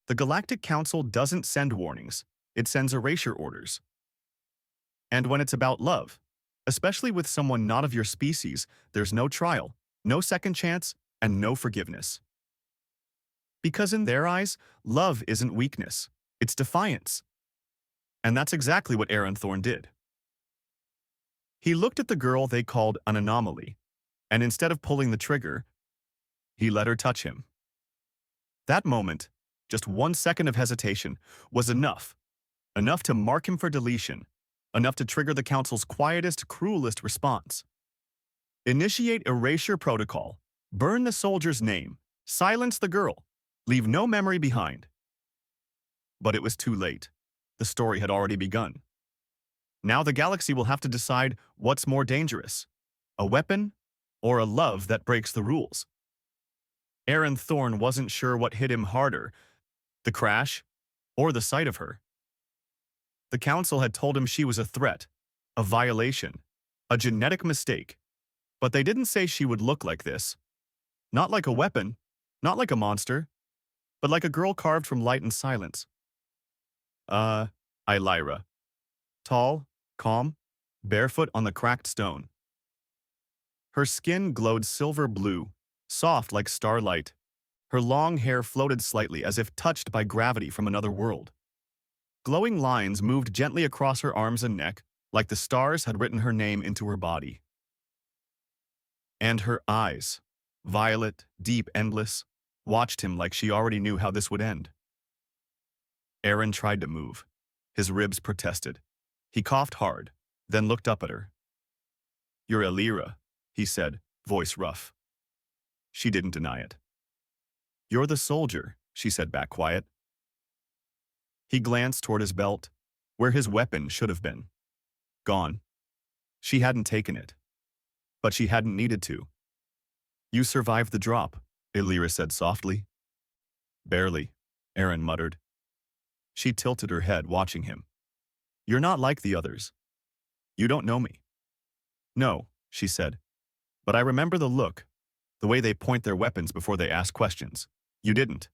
The Galactic Council doesn't send warnings, it sends erasure orders. And when it's about love, especially with someone not of your species, there's no trial, no second chance, and no forgiveness. Because in their eyes, love isn't weakness, it's defiance. And that's exactly what Aaron Thorne did. He looked at the girl they called an anomaly, and instead of pulling the trigger, he let her touch him. That moment, just 1 second of hesitation, was enough. Enough to mark him for deletion, enough to trigger the Council's quietest, cruelest response. Initiate erasure protocol. Burn the soldier's name. Silence the girl. Leave no memory behind. But it was too late. The story had already begun. Now the galaxy will have to decide what's more dangerous, a weapon or a love that breaks the rules. Aaron Thorne wasn't sure what hit him harder, the crash or the sight of her. The Council had told him she was a threat, a violation, a genetic mistake, but they didn't say she would look like this. Not like a weapon, not like a monster, but like a girl carved from light and silence. Illyra. Tall, calm, barefoot on the cracked stone. Her skin glowed silver blue, soft like starlight. Her long hair floated slightly as if touched by gravity from another world. Glowing lines moved gently across her arms and neck, like the stars had written her name into her body. And her eyes, violet, deep, endless, watched him like she already knew how this would end. Aaron tried to move. His ribs protested. He coughed hard, then looked up at her. "You're Illyra," he said, voice rough. She didn't deny it. "You're the soldier," she said back quiet. He glanced toward his belt, where his weapon should have been. Gone. She hadn't taken it. But she hadn't needed to. "You survived the drop," Illyra said softly. "Barely," Aaron muttered. She tilted her head, watching him. "You're not like the others. You don't know me." "No," she said. "But I remember the look, the way they point their weapons before they ask questions. You didn't."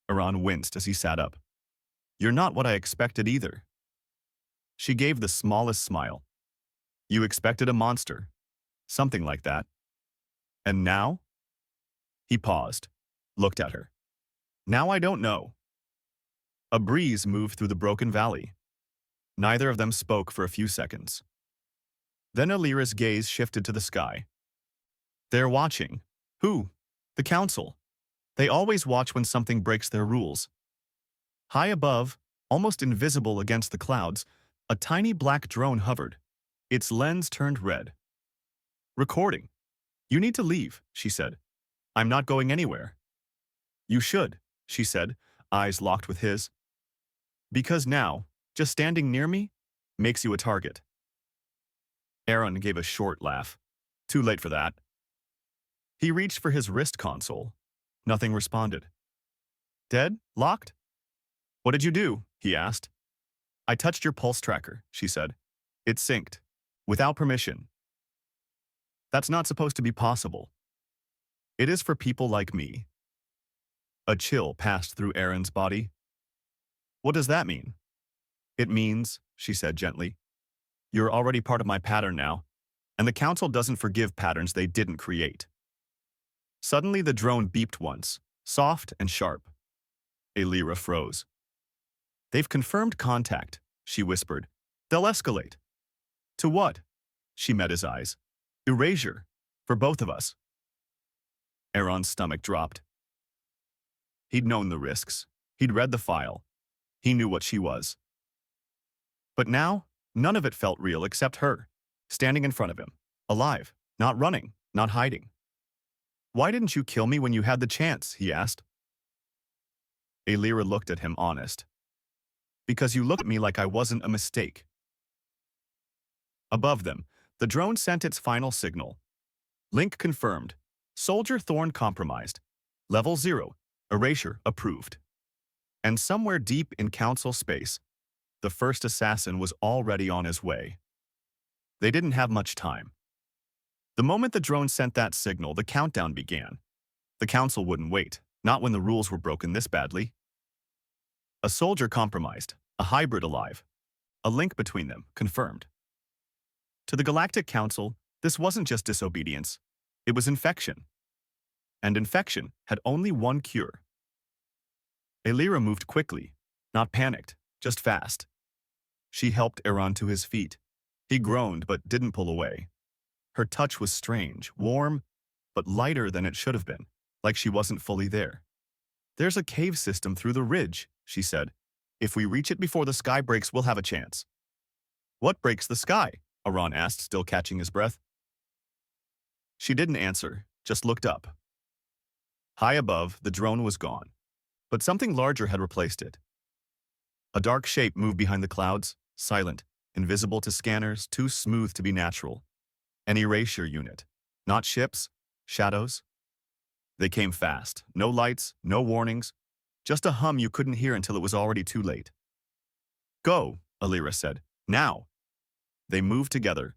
Aaron winced as he sat up. "You're not what I expected either." She gave the smallest smile. "You expected a monster. Something like that. And now?" He paused, looked at her. "Now I don't know." A breeze moved through the broken valley. Neither of them spoke for a few seconds. Then Illyra's gaze shifted to the sky. "They're watching." "Who?" "The Council. They always watch when something breaks their rules." High above, almost invisible against the clouds, a tiny black drone hovered. Its lens turned red. "Recording. You need to leave," she said. "I'm not going anywhere." "You should," she said, eyes locked with his. "Because now, just standing near me, makes you a target." Aaron gave a short laugh. Too late for that. He reached for his wrist console. Nothing responded. "Dead? Locked?" "What did you do?" he asked. "I touched your pulse tracker," she said. "It synced. Without permission." "That's not supposed to be possible." "It is for people like me." A chill passed through Aaron's body. "What does that mean?" "It means," she said gently, "you're already part of my pattern now, and the Council doesn't forgive patterns they didn't create." Suddenly the drone beeped once, soft and sharp. Illyra froze. "They've confirmed contact," she whispered. "They'll escalate." "To what?" She met his eyes. "Erasure. For both of us." Aaron's stomach dropped. He'd known the risks. He'd read the file. He knew what she was. But now, none of it felt real except her, standing in front of him, alive, not running, not hiding. "Why didn't you kill me when you had the chance?" he asked. Illyra looked at him honest. "Because you looked at me like I wasn't a mistake." Above them, the drone sent its final signal. Link confirmed. Soldier Thorne compromised. Level 0. Erasure approved. And somewhere deep in Council space, the first assassin was already on his way. They didn't have much time. The moment the drone sent that signal, the countdown began. The Council wouldn't wait. Not when the rules were broken this badly. A soldier compromised, a hybrid alive. A link between them, confirmed. To the Galactic Council, this wasn't just disobedience. It was infection. And infection had only one cure. Elira moved quickly, not panicked, just fast. She helped Aaron to his feet. He groaned but didn't pull away. Her touch was strange, warm, but lighter than it should have been, like she wasn't fully there. "There's a cave system through the ridge," she said. "If we reach it before the sky breaks, we'll have a chance." "What breaks the sky?" Aaron asked, still catching his breath. She didn't answer, just looked up. High above, the drone was gone, but something larger had replaced it. A dark shape moved behind the clouds, silent, invisible to scanners, too smooth to be natural. An erasure unit. Not ships, shadows. They came fast. No lights, no warnings. Just a hum you couldn't hear until it was already too late. "Go," Elira said. "Now." They moved together,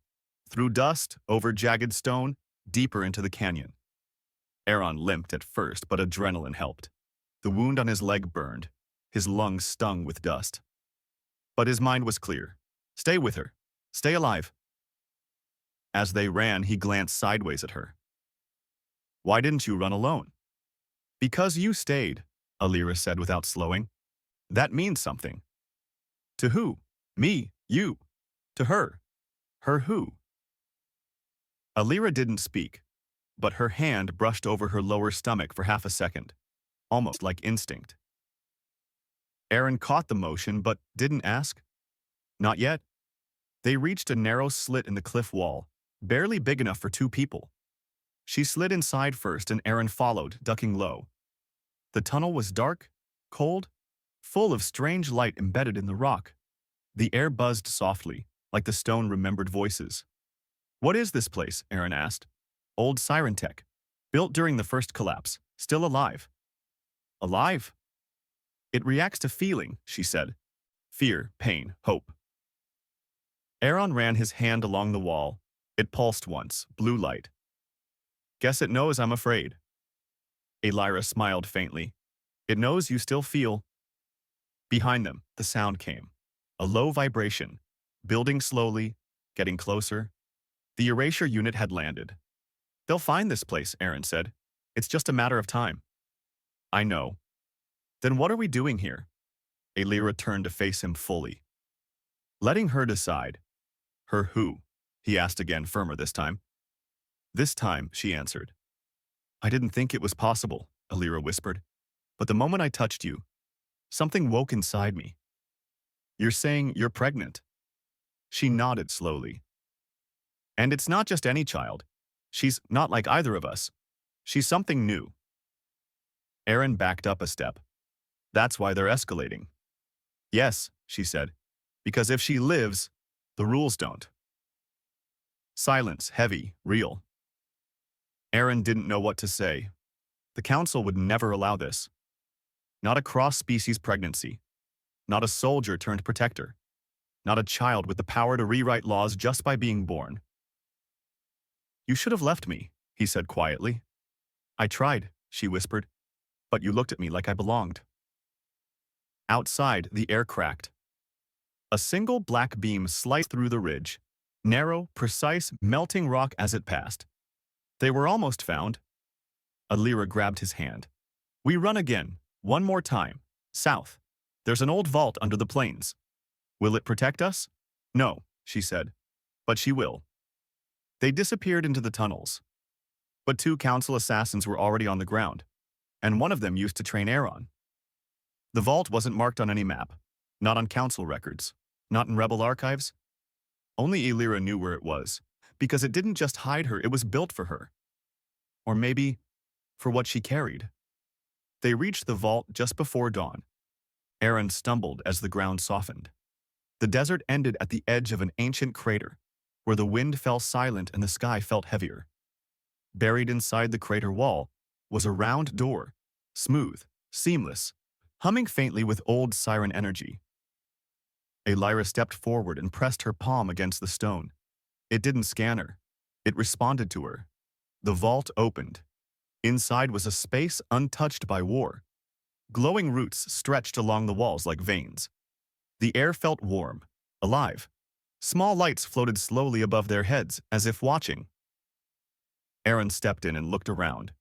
through dust, over jagged stone, deeper into the canyon. Aaron limped at first, but adrenaline helped. The wound on his leg burned. His lungs stung with dust. But his mind was clear. Stay with her. Stay alive. As they ran, he glanced sideways at her. "Why didn't you run alone?" "Because you stayed," Elira said without slowing. "That means something." "To who?" "Me, you." "To her." "Her who?" Elira didn't speak, but her hand brushed over her lower stomach for half a second, almost like instinct. Aaron caught the motion but didn't ask. Not yet. They reached a narrow slit in the cliff wall, barely big enough for two people. She slid inside first and Aaron followed, ducking low. The tunnel was dark, cold, full of strange light embedded in the rock. The air buzzed softly, like the stone remembered voices. "What is this place?" Aaron asked. "Old siren tech. Built during the first collapse. Still alive." "Alive?" "It reacts to feeling," she said. "Fear, pain, hope." Aaron ran his hand along the wall. It pulsed once, blue light. "Guess it knows I'm afraid." Elira smiled faintly. "It knows you still feel." Behind them, the sound came. A low vibration, building slowly, getting closer. The erasure unit had landed. "They'll find this place," Aaron said. "It's just a matter of time." "I know." "Then what are we doing here?" Elira turned to face him fully. Letting her decide. "Her who?" he asked again, firmer this time. "This time," she answered. "I didn't think it was possible," Elira whispered. "But the moment I touched you, something woke inside me." "You're saying you're pregnant?" She nodded slowly. "And it's not just any child. She's not like either of us. She's something new." Aaron backed up a step. "That's why they're escalating." "Yes," she said, "because if she lives, the rules don't." Silence, heavy, real. Aaron didn't know what to say. The council would never allow this. Not a cross-species pregnancy. Not a soldier turned protector. Not a child with the power to rewrite laws just by being born. "You should have left me," he said quietly. "I tried," she whispered, "but you looked at me like I belonged." Outside, the air cracked. A single black beam sliced through the ridge, narrow, precise, melting rock as it passed. They were almost found. Elira grabbed his hand. "We run again, one more time, south. There's an old vault under the plains. Will it protect us?" "No," she said, "but she will." They disappeared into the tunnels. But two council assassins were already on the ground, and one of them used to train Aaron. The vault wasn't marked on any map, not on council records, not in rebel archives. Only Elira knew where it was, because it didn't just hide her, it was built for her. Or maybe, for what she carried. They reached the vault just before dawn. Aaron stumbled as the ground softened. The desert ended at the edge of an ancient crater, where the wind fell silent and the sky felt heavier. Buried inside the crater wall was a round door, smooth, seamless, humming faintly with old siren energy. Elira stepped forward and pressed her palm against the stone. It didn't scan her. It responded to her. The vault opened. Inside was a space untouched by war. Glowing roots stretched along the walls like veins. The air felt warm, alive. Small lights floated slowly above their heads, as if watching. Aaron stepped in and looked around.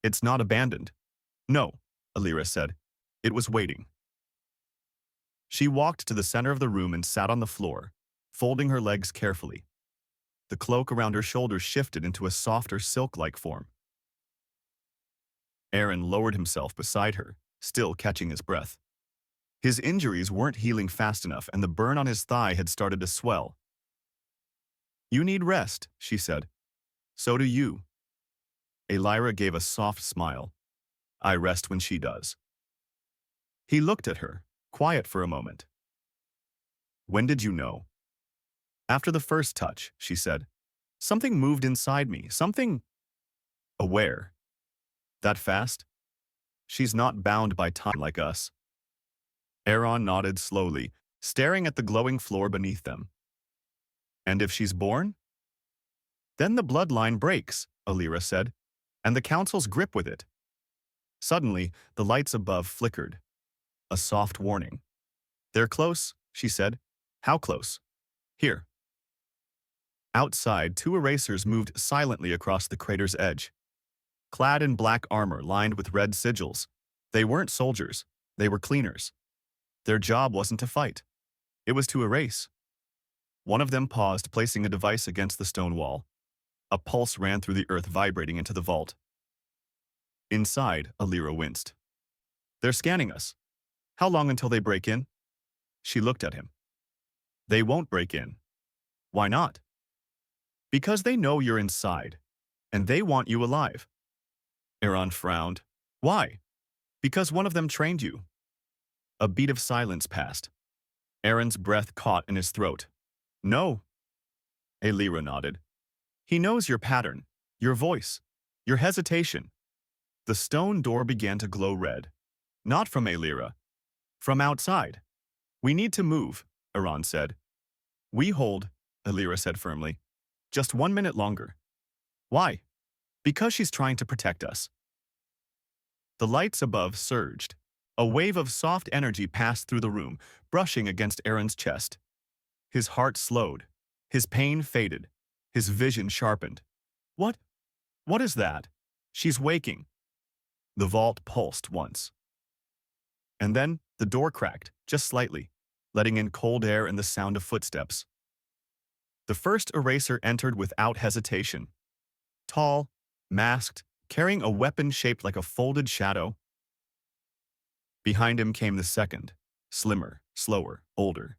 It's not abandoned. No, Alira said. It was waiting. She walked to the center of the room and sat on the floor, folding her legs carefully. The cloak around her shoulders shifted into a softer silk-like form. Aaron lowered himself beside her, still catching his breath. His injuries weren't healing fast enough, and the burn on his thigh had started to swell. You need rest, she said. So do you. Alira gave a soft smile. I rest when she does. He looked at her, quiet for a moment. When did you know? After the first touch, she said. Something moved inside me, something aware. That fast? She's not bound by time like us. Aaron nodded slowly, staring at the glowing floor beneath them. And if she's born? Then the bloodline breaks, Alira said, and the council's grip with it. Suddenly, the lights above flickered. A soft warning. They're close, she said. How close? Here. Outside, 2 erasers moved silently across the crater's edge. Clad in black armor lined with red sigils, they weren't soldiers, they were cleaners. Their job wasn't to fight. It was to erase. One of them paused, placing a device against the stone wall. A pulse ran through the earth, vibrating into the vault. Inside, Alira winced. They're scanning us. How long until they break in? She looked at him. They won't break in. Why not? Because they know you're inside, and they want you alive. Aaron frowned. Why? Because one of them trained you. A beat of silence passed. Aaron's breath caught in his throat. No. Alira nodded. He knows your pattern, your voice, your hesitation. The stone door began to glow red. Not from Alira. From outside. We need to move, Aaron said. We hold, Alira said firmly. Just 1 minute longer. Why? Because she's trying to protect us. The lights above surged. A wave of soft energy passed through the room, brushing against Aaron's chest. His heart slowed. His pain faded. His vision sharpened. What? What is that? She's waking. The vault pulsed once. And then the door cracked, just slightly, letting in cold air and the sound of footsteps. The first eraser entered without hesitation. Tall, masked, carrying a weapon shaped like a folded shadow. Behind him came the second, slimmer, slower, older.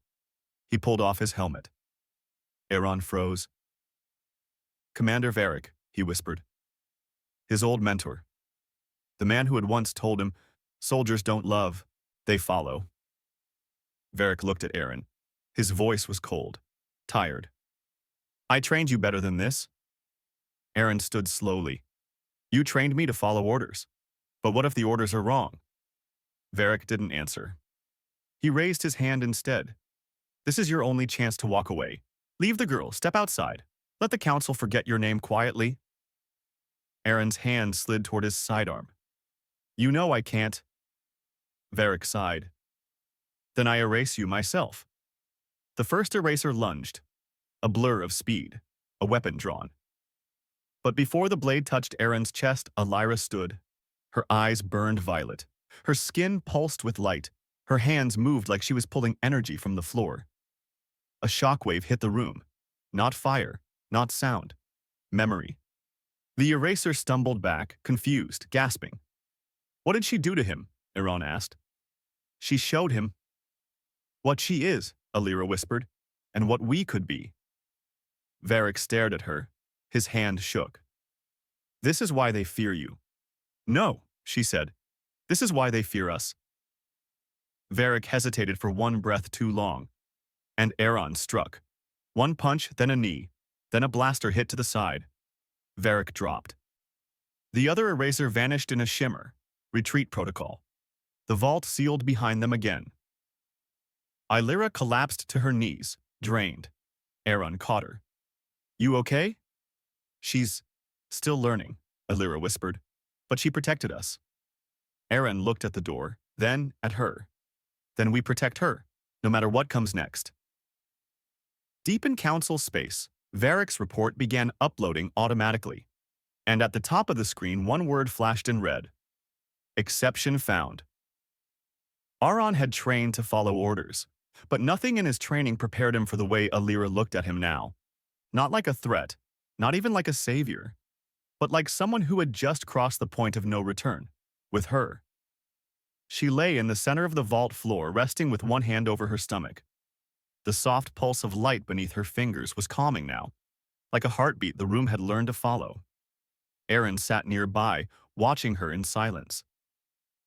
He pulled off his helmet. Aaron froze. Commander Varric, he whispered. His old mentor. The man who had once told him, soldiers don't love, they follow. Varric looked at Aaron. His voice was cold, tired. I trained you better than this. Aaron stood slowly. You trained me to follow orders. But what if the orders are wrong? Varric didn't answer. He raised his hand instead. This is your only chance to walk away. Leave the girl, step outside. Let the council forget your name quietly. Aaron's hand slid toward his sidearm. You know I can't. Varric sighed. Then I erase you myself. The first eraser lunged. A blur of speed, a weapon drawn. But before the blade touched Aaron's chest, Alira stood. Her eyes burned violet. Her skin pulsed with light. Her hands moved like she was pulling energy from the floor. A shockwave hit the room. Not fire, not sound. Memory. The eraser stumbled back, confused, gasping. What did she do to him? Aaron asked. She showed him what she is, Alira whispered, and what we could be. Varric stared at her. His hand shook. This is why they fear you. No, she said. This is why they fear us. Varric hesitated for one breath too long, and Aaron struck. One punch, then a knee, then a blaster hit to the side. Varric dropped. The other eraser vanished in a shimmer. Retreat protocol. The vault sealed behind them again. Alira collapsed to her knees, drained. Aaron caught her. You okay? She's still learning, Alira whispered. But she protected us. Aaron looked at the door, then at her. Then we protect her, no matter what comes next. Deep in council space, Varric's report began uploading automatically. And at the top of the screen, one word flashed in red. Exception found. Aaron had trained to follow orders, but nothing in his training prepared him for the way Alira looked at him now. Not like a threat, not even like a savior, but like someone who had just crossed the point of no return, with her. She lay in the center of the vault floor, resting with one hand over her stomach. The soft pulse of light beneath her fingers was calming now. Like a heartbeat the room had learned to follow. Aaron sat nearby, watching her in silence.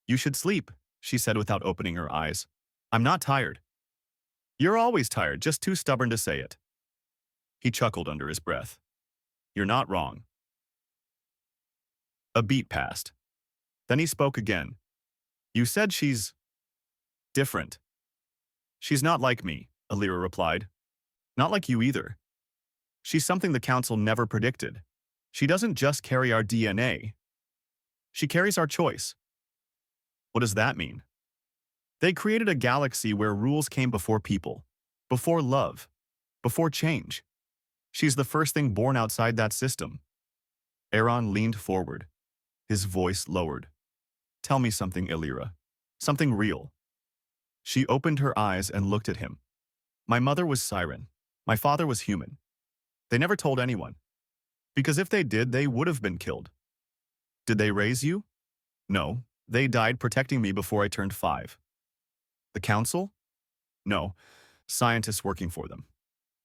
"You should sleep," she said without opening her eyes. "I'm not tired." "You're always tired, just too stubborn to say it." He chuckled under his breath. "You're not wrong." A beat passed. Then he spoke again. "You said she's different." "She's not like me," Alira replied. "Not like you either. She's something the council never predicted. She doesn't just carry our DNA. She carries our choice." "What does that mean?" "They created a galaxy where rules came before people, before love, before change. She's the first thing born outside that system." Aaron leaned forward, his voice lowered. "Tell me something, Alira. Something real." She opened her eyes and looked at him. "My mother was Siren. My father was human. They never told anyone. Because if they did, they would have been killed." "Did they raise you?" "No. They died protecting me before I turned 5. "The council?" "No. Scientists working for them.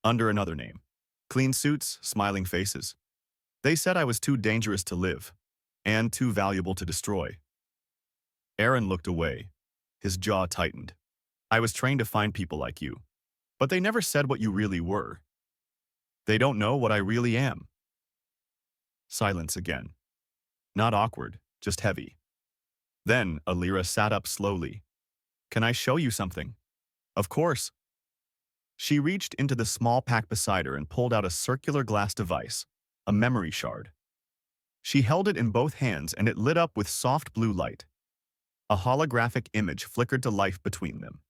Under another name. Clean suits, smiling faces. They said I was too dangerous to live, and too valuable to destroy." Aaron looked away. His jaw tightened. "I was trained to find people like you. But they never said what you really were. They don't know what I really am." Silence again. Not awkward, just heavy. Then Alira sat up slowly. "Can I show you something?" "Of course." She reached into the small pack beside her and pulled out a circular glass device, a memory shard. She held it in both hands and it lit up with soft blue light. A holographic image flickered to life between them.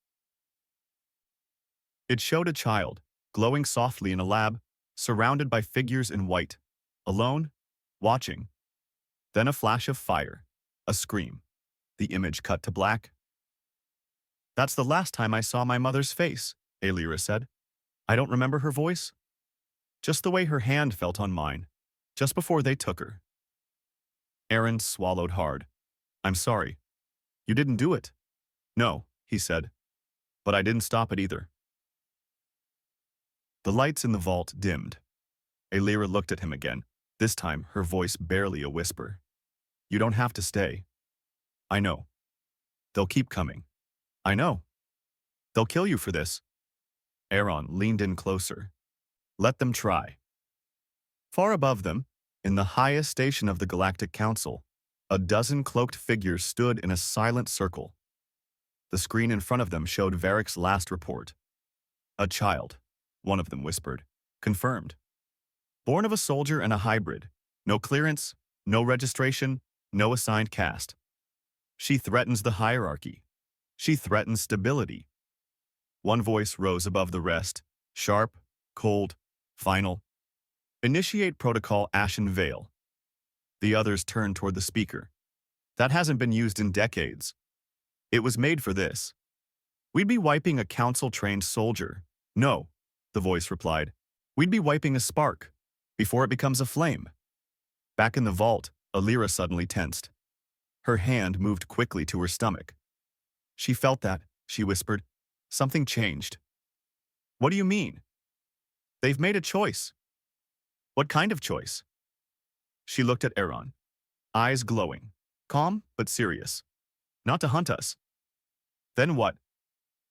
It showed a child, glowing softly in a lab, surrounded by figures in white, alone, watching. Then a flash of fire, a scream. The image cut to black. "That's the last time I saw my mother's face," Alira said. "I don't remember her voice. Just the way her hand felt on mine, just before they took her." Aaron swallowed hard. "I'm sorry. You didn't do it." "No," he said. "But I didn't stop it either." The lights in the vault dimmed. Alira looked at him again, this time her voice barely a whisper. "You don't have to stay. I know. They'll keep coming. I know. They'll kill you for this." Aaron leaned in closer. "Let them try." Far above them, in the highest station of the Galactic Council, a dozen cloaked figures stood in a silent circle. The screen in front of them showed Varric's last report. "A child," one of them whispered. "Confirmed. Born of a soldier and a hybrid. No clearance, no registration, no assigned caste. She threatens the hierarchy. She threatens stability." One voice rose above the rest, sharp, cold, final. "Initiate protocol Ashen Veil." The others turned toward the speaker. "That hasn't been used in decades. It was made for this. We'd be wiping a council-trained soldier." "No," the voice replied. "We'd be wiping a spark, before it becomes a flame." Back in the vault, Alira suddenly tensed. Her hand moved quickly to her stomach. "She felt that," she whispered. "Something changed." "What do you mean?" "They've made a choice." "What kind of choice?" She looked at Aaron, eyes glowing, calm but serious. "Not to hunt us." "Then what?"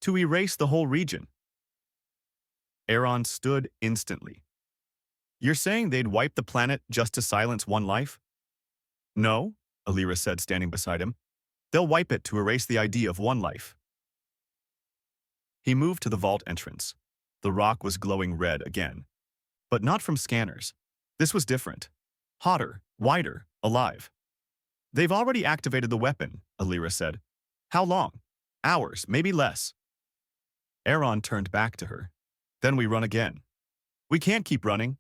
"To erase the whole region." Aaron stood instantly. "You're saying they'd wipe the planet just to silence one life?" "No," Alira said, standing beside him. "They'll wipe it to erase the idea of one life." He moved to the vault entrance. The rock was glowing red again. But not from scanners. This was different. Hotter, wider, alive. They've already activated the weapon, Alira said. How long? Hours, maybe less. Aaron turned back to her. Then we run again. We can't keep running.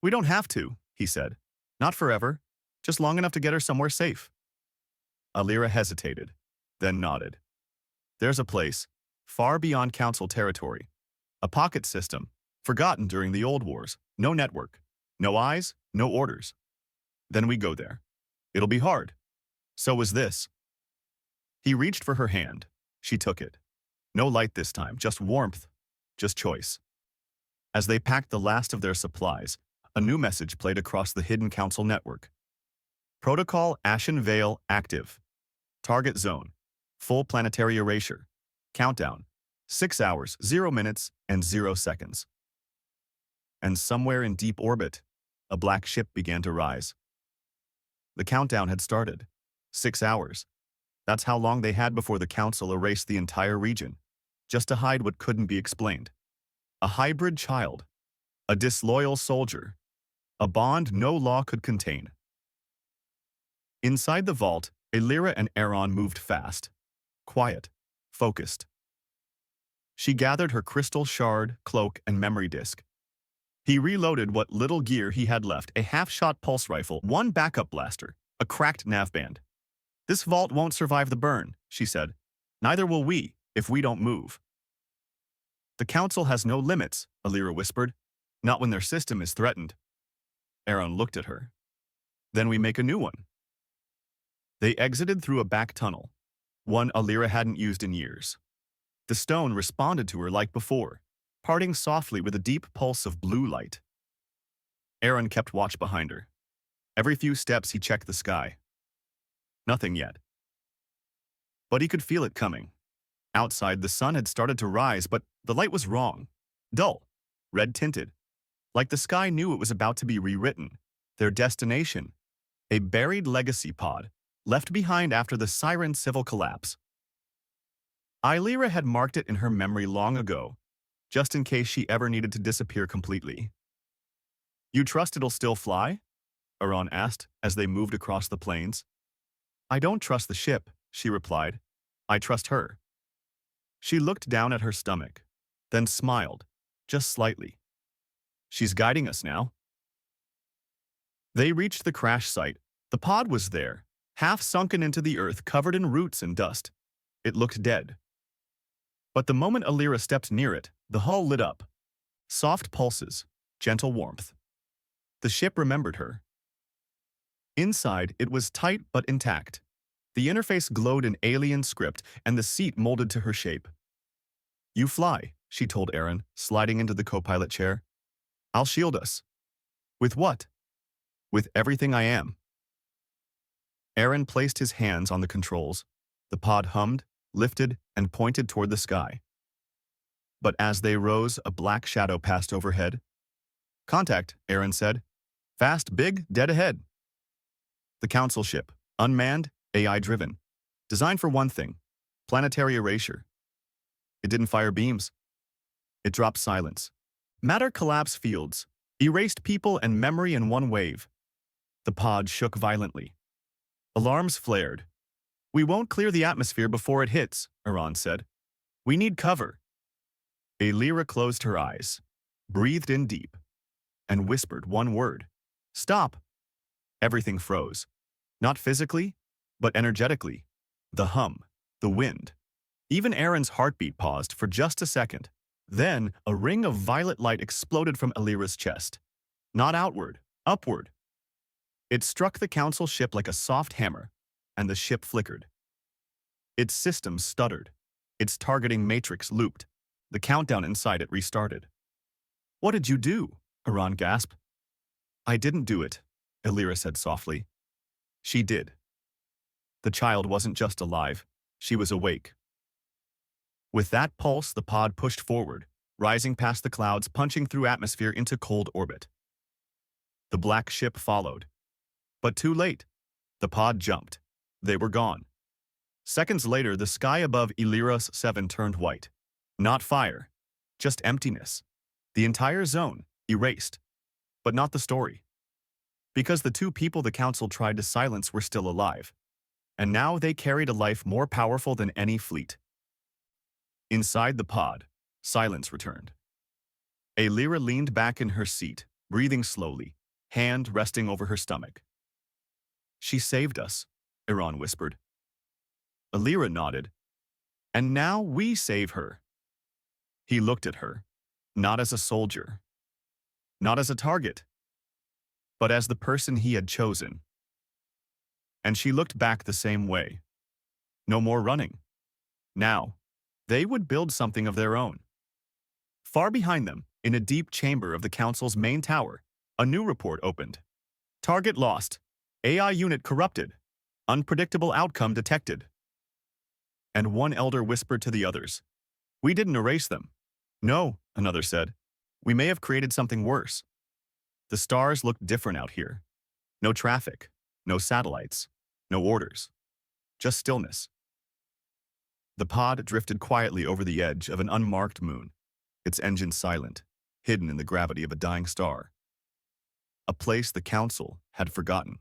We don't have to, he said. Not forever, just long enough to get her somewhere safe. Alira hesitated, then nodded. There's a place, far beyond Council territory. A pocket system, forgotten during the old wars. No network, no eyes, no orders. Then we go there. It'll be hard. So was this. He reached for her hand. She took it. No light this time, just warmth, just choice. As they packed the last of their supplies, a new message played across the hidden Council network. Protocol Ashen Veil active. Target zone. Full planetary erasure. Countdown. 6 hours, 0 minutes, and 0 seconds. And somewhere in deep orbit, a black ship began to rise. The countdown had started. 6 hours. That's how long they had before the Council erased the entire region, just to hide what couldn't be explained. A hybrid child. A disloyal soldier. A bond no law could contain. Inside the vault, Alira and Aaron moved fast. Quiet. Focused. She gathered her crystal shard, cloak, and memory disk. He reloaded what little gear he had left, a half-shot pulse rifle, one backup blaster, a cracked navband. This vault won't survive the burn, she said. Neither will we, if we don't move. The Council has no limits, Alira whispered. Not when their system is threatened. Aaron looked at her. Then we make a new one. They exited through a back tunnel, one Alira hadn't used in years. The stone responded to her like before, parting softly with a deep pulse of blue light. Aaron kept watch behind her. Every few steps he checked the sky. Nothing yet. But he could feel it coming. Outside, the sun had started to rise, but the light was wrong. Dull, red-tinted. Like the sky knew it was about to be rewritten. Their destination, a buried legacy pod, left behind after the Siren civil collapse. Alira had marked it in her memory long ago, just in case she ever needed to disappear completely. You trust it'll still fly? Aaron asked as they moved across the plains. I don't trust the ship, she replied. I trust her. She looked down at her stomach, then smiled, just slightly. She's guiding us now. They reached the crash site. The pod was there, half sunken into the earth, covered in roots and dust. It looked dead. But the moment Alira stepped near it, the hull lit up. Soft pulses, gentle warmth. The ship remembered her. Inside, it was tight but intact. The interface glowed in alien script, and the seat molded to her shape. You fly, she told Aaron, sliding into the co-pilot chair. I'll shield us. With what? With everything I am. Aaron placed his hands on the controls. The pod hummed, lifted, and pointed toward the sky. But as they rose, a black shadow passed overhead. Contact, Aaron said. Fast, big, dead ahead. The Council ship, unmanned, AI-driven. Designed for one thing, planetary erasure. It didn't fire beams. It dropped silence. Matter collapse fields, erased people and memory in one wave. The pod shook violently. Alarms flared. We won't clear the atmosphere before it hits, Aaron said. We need cover. Alira closed her eyes, breathed in deep, and whispered one word. Stop. Everything froze. Not physically, but energetically. The hum, the wind. Even Aaron's heartbeat paused for just a second. Then, a ring of violet light exploded from Alira's chest. Not outward, upward. It struck the Council ship like a soft hammer, and the ship flickered. Its systems stuttered. Its targeting matrix looped. The countdown inside it restarted. What did you do? Aaron gasped. I didn't do it, Alira said softly. She did. The child wasn't just alive, she was awake. With that pulse, the pod pushed forward, rising past the clouds, punching through atmosphere into cold orbit. The black ship followed. But too late. The pod jumped. They were gone. Seconds later, the sky above Illyros 7 turned white. Not fire, just emptiness. The entire zone, erased. But not the story. Because the two people the Council tried to silence were still alive. and now they carried a life more powerful than any fleet. Inside the pod, silence returned. Alira leaned back in her seat, breathing slowly, hand resting over her stomach. "She saved us," Iran whispered. Alira nodded. "And now we save her." He looked at her, not as a soldier, not as a target, but as the person he had chosen. And she looked back the same way. No more running. Now, they would build something of their own. Far behind them, in a deep chamber of the Council's main tower, a new report opened. "Target lost. AI unit corrupted. Unpredictable outcome detected." And one elder whispered to the others, "We didn't erase them." "No," another said. "We may have created something worse." The stars looked different out here. No traffic, no satellites, no orders. Just stillness. The pod drifted quietly over the edge of an unmarked moon, its engines silent, hidden in the gravity of a dying star. A place the Council had forgotten.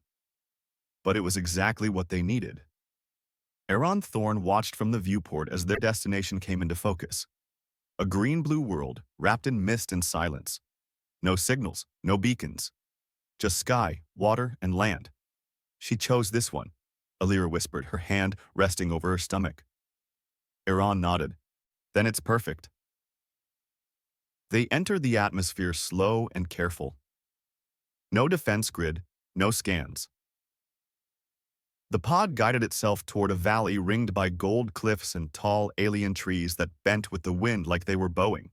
But it was exactly what they needed. Aaron Thorne watched from the viewport as their destination came into focus. A green-blue world wrapped in mist and silence. No signals, no beacons. Just sky, water, and land. "She chose this one," Alira whispered, her hand resting over her stomach. Aaron nodded. "Then it's perfect." They entered the atmosphere slow and careful. No defense grid, no scans. The pod guided itself toward a valley ringed by gold cliffs and tall alien trees that bent with the wind like they were bowing.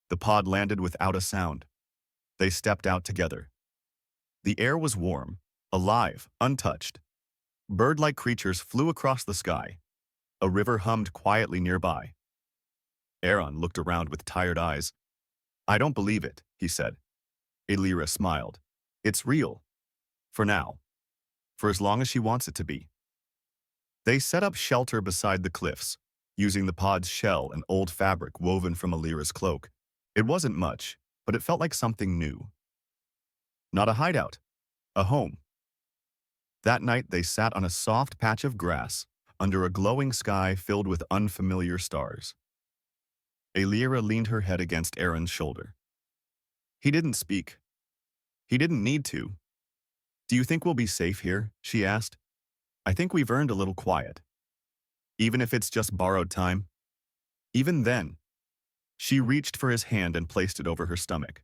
The pod landed without a sound. They stepped out together. The air was warm, alive, untouched. Bird-like creatures flew across the sky. A river hummed quietly nearby. Aaron looked around with tired eyes. "I don't believe it," he said. Alira smiled. "It's real. For now. For as long as she wants it to be." They set up shelter beside the cliffs, using the pod's shell and old fabric woven from Alira's cloak. It wasn't much, but it felt like something new. Not a hideout, a home. That night they sat on a soft patch of grass, under a glowing sky filled with unfamiliar stars. Alira leaned her head against Aaron's shoulder. He didn't speak. He didn't need to. "Do you think we'll be safe here?" she asked. "I think we've earned a little quiet. Even if it's just borrowed time." Even then, she reached for his hand and placed it over her stomach.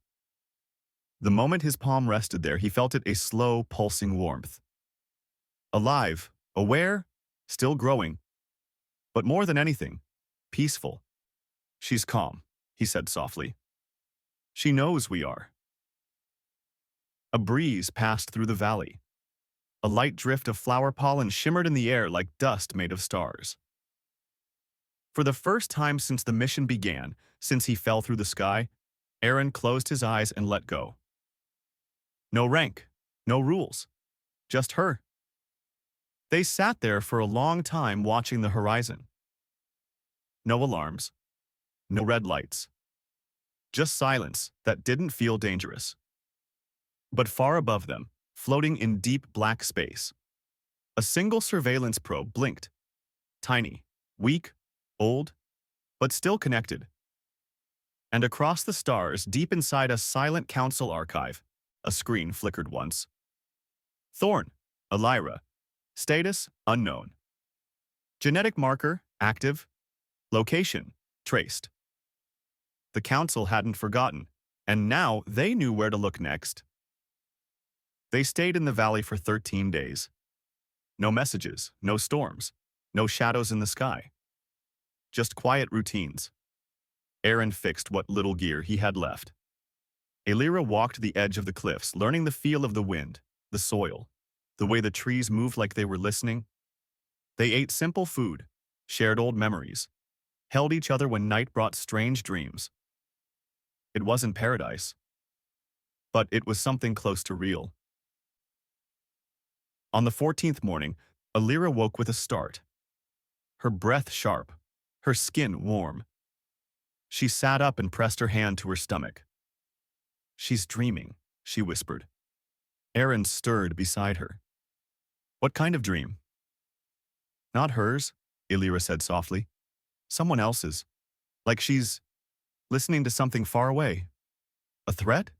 The moment his palm rested there, he felt it a slow, pulsing warmth. Alive, aware, still growing. But more than anything, peaceful. "She's calm," he said softly. "She knows we are." A breeze passed through the valley. A light drift of flower pollen shimmered in the air like dust made of stars. For the first time since the mission began, since he fell through the sky, Aaron closed his eyes and let go. No rank, no rules, just her. They sat there for a long time watching the horizon. No alarms, no red lights. Just silence that didn't feel dangerous. But far above them, floating in deep black space, a single surveillance probe blinked. Tiny, weak, old, but still connected. And across the stars, deep inside a silent council archive, a screen flickered once. Thorne, Alira. Status, unknown. Genetic marker, active. Location, traced. The council hadn't forgotten, and now they knew where to look next. They stayed in the valley for 13 days. No messages, no storms, no shadows in the sky. Just quiet routines. Aaron fixed what little gear he had left. Alira walked the edge of the cliffs, learning the feel of the wind, the soil, the way the trees moved like they were listening. They ate simple food, shared old memories, held each other when night brought strange dreams. It wasn't paradise, but it was something close to real. On the 14th morning, Alira woke with a start. Her breath sharp, her skin warm. She sat up and pressed her hand to her stomach. "She's dreaming," she whispered. Aaron stirred beside her. "What kind of dream?" Not hers, Illyra said softly. Someone else's. Like she's listening to something far away. A threat?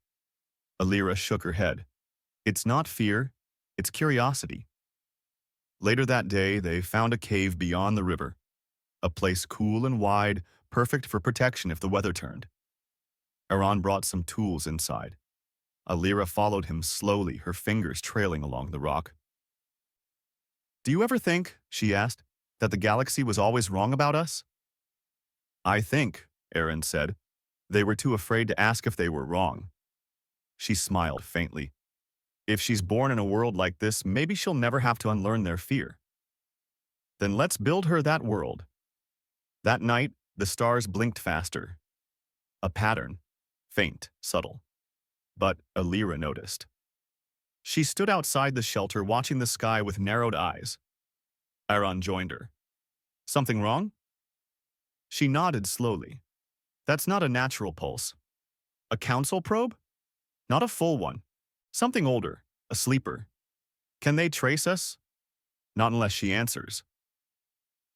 Illyra shook her head. It's not fear, it's curiosity. Later that day, they found a cave beyond the river. A place cool and wide, perfect for protection if the weather turned. Aran brought some tools inside. Illyra followed him slowly, her fingers trailing along the rock. Do you ever think, she asked, that the galaxy was always wrong about us? I think, Aran said, they were too afraid to ask if they were wrong. She smiled faintly. If she's born in a world like this, maybe she'll never have to unlearn their fear. Then let's build her that world. That night, the stars blinked faster. A pattern, faint, subtle. But Illyra noticed. She stood outside the shelter watching the sky with narrowed eyes. Aran joined her. Something wrong? She nodded slowly. That's not a natural pulse. A council probe? Not a full one. Something older, a sleeper. Can they trace us? Not unless she answers.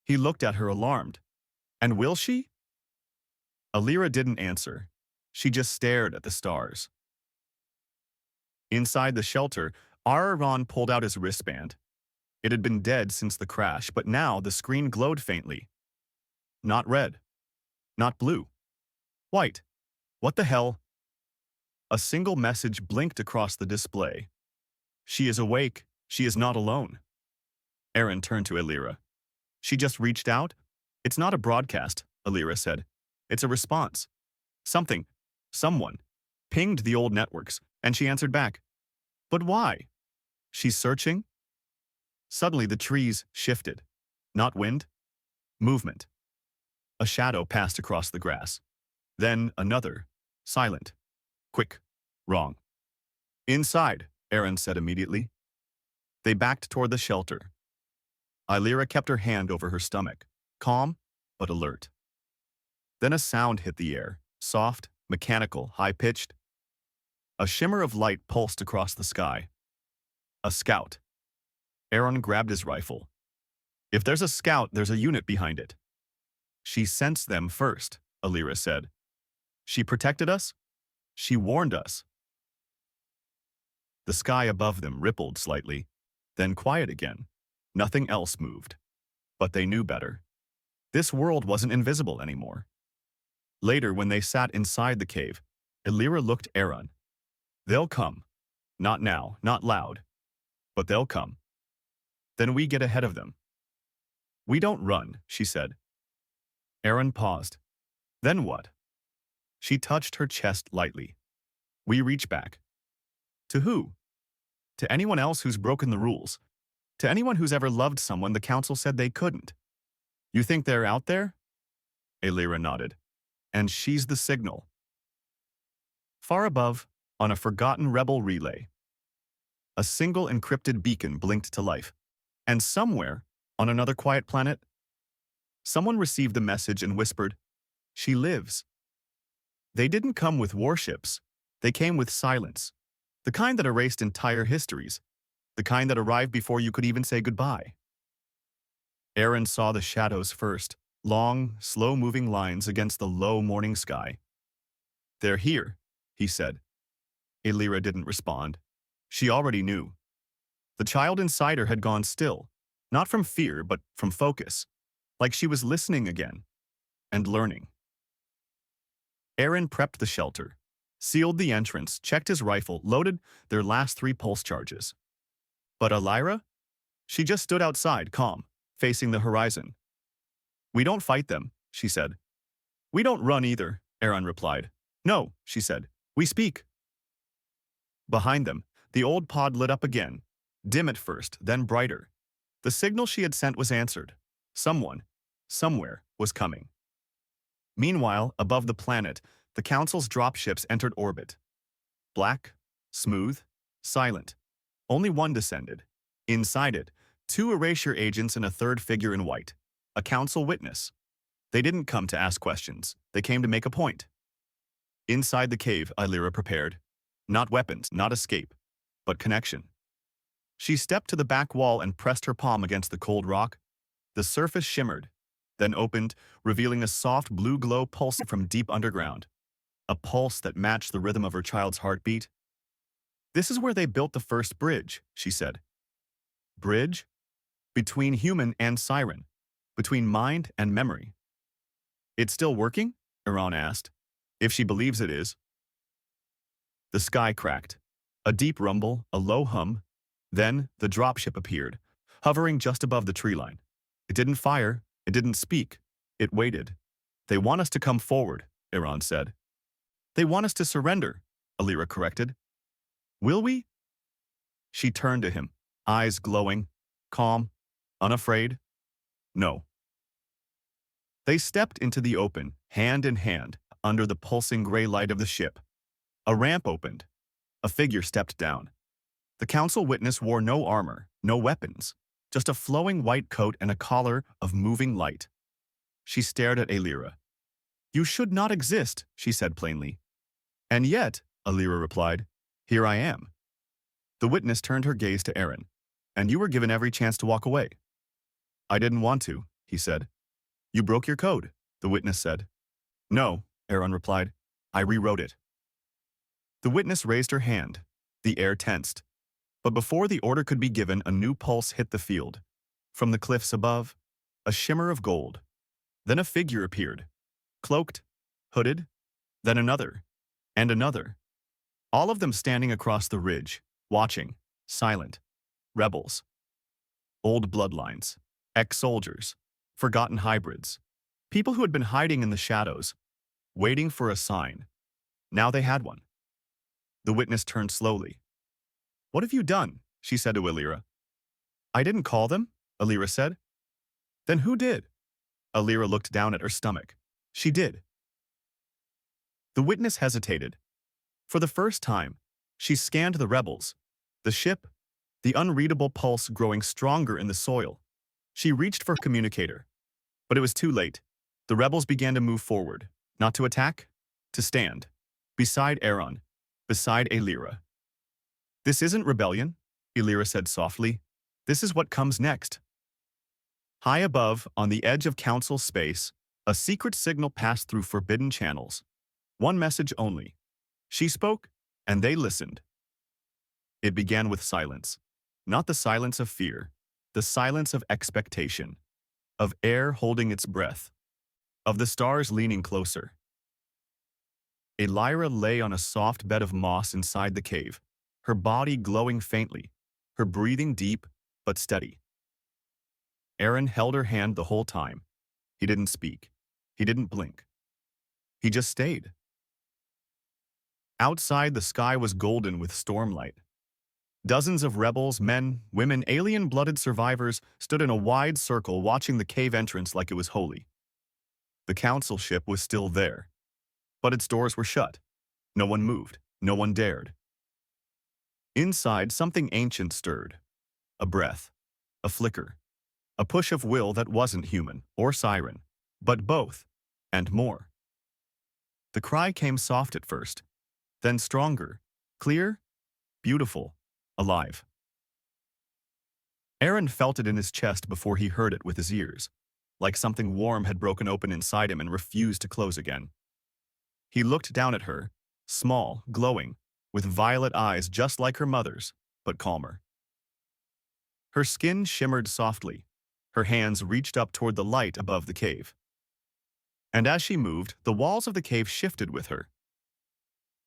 He looked at her alarmed. And will she? Illyra didn't answer. She just stared at the stars. Inside the shelter, Aran pulled out his wristband. It had been dead since the crash, but now the screen glowed faintly. Not red. Not blue. White. What the hell? A single message blinked across the display. She is awake. She is not alone. Aran turned to Illyra. She just reached out? It's not a broadcast, Illyra said. It's a response. Someone, pinged the old networks, and she answered back. But why? She's searching? Suddenly the trees shifted. Not wind, movement. A shadow passed across the grass. Then another, silent. Quick, wrong. Inside, Aran said immediately. They backed toward the shelter. Illyra kept her hand over her stomach, calm but alert. Then a sound hit the air, soft, mechanical, high-pitched. A shimmer of light pulsed across the sky. A scout. Aran grabbed his rifle. If there's a scout, there's a unit behind it. She sensed them first, Illyra said. She protected us? She warned us. The sky above them rippled slightly, then quiet again. Nothing else moved. But they knew better. This world wasn't invisible anymore. Later, when they sat inside the cave, Illyra looked at Aran. They'll come. Not now, not loud. But they'll come. Then we get ahead of them. We don't run, she said. Aran paused. Then what? She touched her chest lightly. We reach back. To who? To anyone else who's broken the rules. To anyone who's ever loved someone the council said they couldn't. You think they're out there? Illyra nodded. And she's the signal. Far above, on a forgotten rebel relay, a single encrypted beacon blinked to life. And somewhere, on another quiet planet, someone received the message and whispered, She lives. They didn't come with warships. They came with silence. The kind that erased entire histories. The kind that arrived before you could even say goodbye. Aran saw the shadows first, long, slow-moving lines against the low morning sky. They're here, he said. Illyra didn't respond. She already knew. The child inside her had gone still, not from fear, but from focus, like she was listening again and learning. Aran prepped the shelter, sealed the entrance, checked his rifle, loaded their last 3 pulse charges. But Illyra? She just stood outside, calm, facing the horizon. We don't fight them, she said. We don't run either, Aran replied. No, she said. We speak. Behind them, the old pod lit up again, dim at first, then brighter. The signal she had sent was answered. Someone, somewhere, was coming. Meanwhile, above the planet, the Council's dropships entered orbit. Black, smooth, silent. Only one descended. Inside it, 2 erasure agents and a third figure in white. A council witness. They didn't come to ask questions. They came to make a point. Inside the cave, Illyra prepared. Not weapons, not escape, but connection. She stepped to the back wall and pressed her palm against the cold rock. The surface shimmered, then opened, revealing a soft blue glow pulsing from deep underground. A pulse that matched the rhythm of her child's heartbeat. "This is where they built the first bridge," she said. "Bridge? Between human and siren. Between mind and memory." "It's still working?" Iran asked. "If she believes it is." The sky cracked. A deep rumble, a low hum. Then the dropship appeared, hovering just above the tree line. It didn't fire. It didn't speak. It waited. "They want us to come forward," Iran said. "They want us to surrender," Alira corrected. "Will we?" She turned to him, eyes glowing, calm, unafraid. "No." They stepped into the open, hand in hand, under the pulsing gray light of the ship. A ramp opened. A figure stepped down. The council witness wore no armor, no weapons, just a flowing white coat and a collar of moving light. She stared at Alira. "You should not exist," she said plainly. "And yet," Alira replied, "here I am." The witness turned her gaze to Aaron. "And you were given every chance to walk away." "I didn't want to," he said. "You broke your code," the witness said. "No," Aaron replied. "I rewrote it." The witness raised her hand. The air tensed. But before the order could be given, a new pulse hit the field. From the cliffs above, a shimmer of gold. Then a figure appeared. Cloaked, hooded, then another, and another. All of them standing across the ridge, watching, silent. Rebels. Old bloodlines. Ex-soldiers. Forgotten hybrids. People who had been hiding in the shadows, waiting for a sign. Now they had one. The witness turned slowly. "What have you done?" she said to Alira. "I didn't call them," Alira said. "Then who did?" Alira looked down at her stomach. "She did." The witness hesitated. For the first time, she scanned the rebels, the ship, the unreadable pulse growing stronger in the soil. She reached for her communicator. But it was too late. The rebels began to move forward, not to attack, to stand. Beside Aaron, beside Alira. "This isn't rebellion," Alira said softly. "This is what comes next." High above, on the edge of council space, a secret signal passed through forbidden channels. One message only. She spoke, and they listened. It began with silence. Not the silence of fear, the silence of expectation, of air holding its breath, of the stars leaning closer. Alira lay on a soft bed of moss inside the cave, her body glowing faintly, her breathing deep but steady. Aaron held her hand the whole time. He didn't speak. He didn't blink. He just stayed. Outside, the sky was golden with stormlight. Dozens of rebels, men, women, alien-blooded survivors stood in a wide circle watching the cave entrance like it was holy. The council ship was still there, but its doors were shut. No one moved. No one dared. Inside, something ancient stirred. A breath. A flicker. A push of will that wasn't human or siren, but both, and more. The cry came soft at first, then stronger, clear, beautiful, alive. Aaron felt it in his chest before he heard it with his ears, like something warm had broken open inside him and refused to close again. He looked down at her, small, glowing, with violet eyes just like her mother's, but calmer. Her skin shimmered softly. Her hands reached up toward the light above the cave. And as she moved, the walls of the cave shifted with her,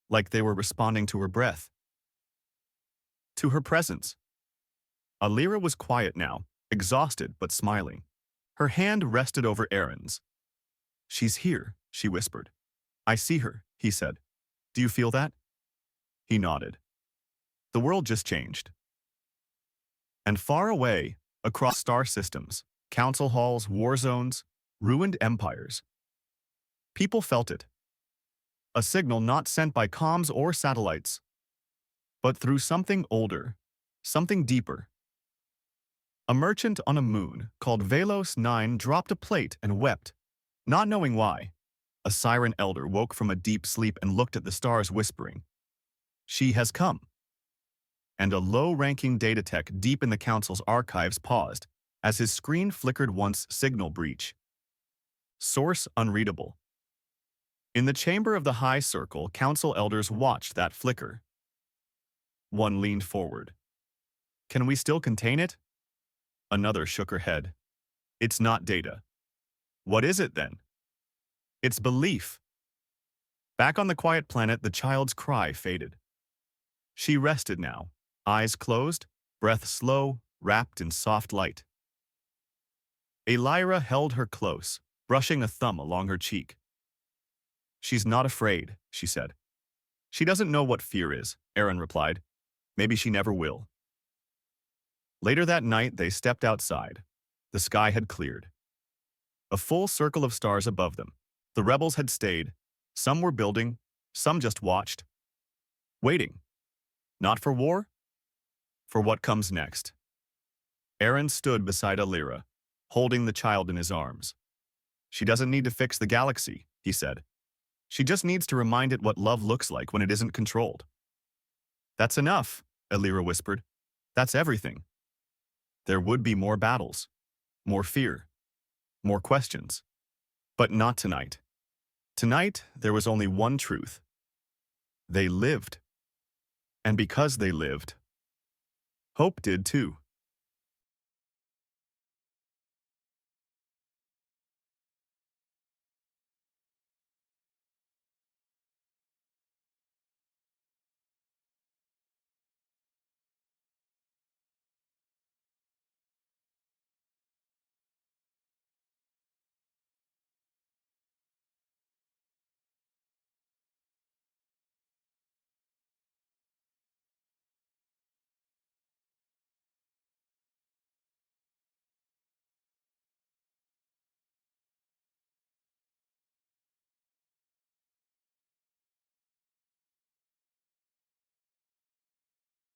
like they were responding to her breath, to her presence. Alira was quiet now, exhausted but smiling. Her hand rested over Aaron's. "She's here," she whispered. "I see her," he said. "Do you feel that?" He nodded. The world just changed. And far away, across star systems, council halls, war zones, ruined empires, people felt it. A signal not sent by comms or satellites, but through something older, something deeper. A merchant on a moon called Velos 9 dropped a plate and wept, not knowing why. A siren elder woke from a deep sleep and looked at the stars, whispering, "She has come." And a low-ranking data tech deep in the council's archives paused, as his screen flickered once signal breach. Source unreadable. In the chamber of the High Circle, council elders watched that flicker. One leaned forward. Can we still contain it? Another shook her head. It's not data. What is it then? It's belief. Back on the quiet planet, the child's cry faded. She rested now, eyes closed, breath slow, wrapped in soft light. Elira held her close, brushing a thumb along her cheek. She's not afraid, she said. She doesn't know what fear is, Aaron replied. Maybe she never will. Later that night, they stepped outside. The sky had cleared. A full circle of stars above them. The rebels had stayed. Some were building, some just watched. Waiting. Not for war? For what comes next. Aaron stood beside Elira, holding the child in his arms. She doesn't need to fix the galaxy, he said. She just needs to remind it what love looks like when it isn't controlled. That's enough, Elira whispered. That's everything. There would be more battles, more fear, more questions. But not tonight. Tonight, there was only one truth. They lived. And because they lived, hope did too.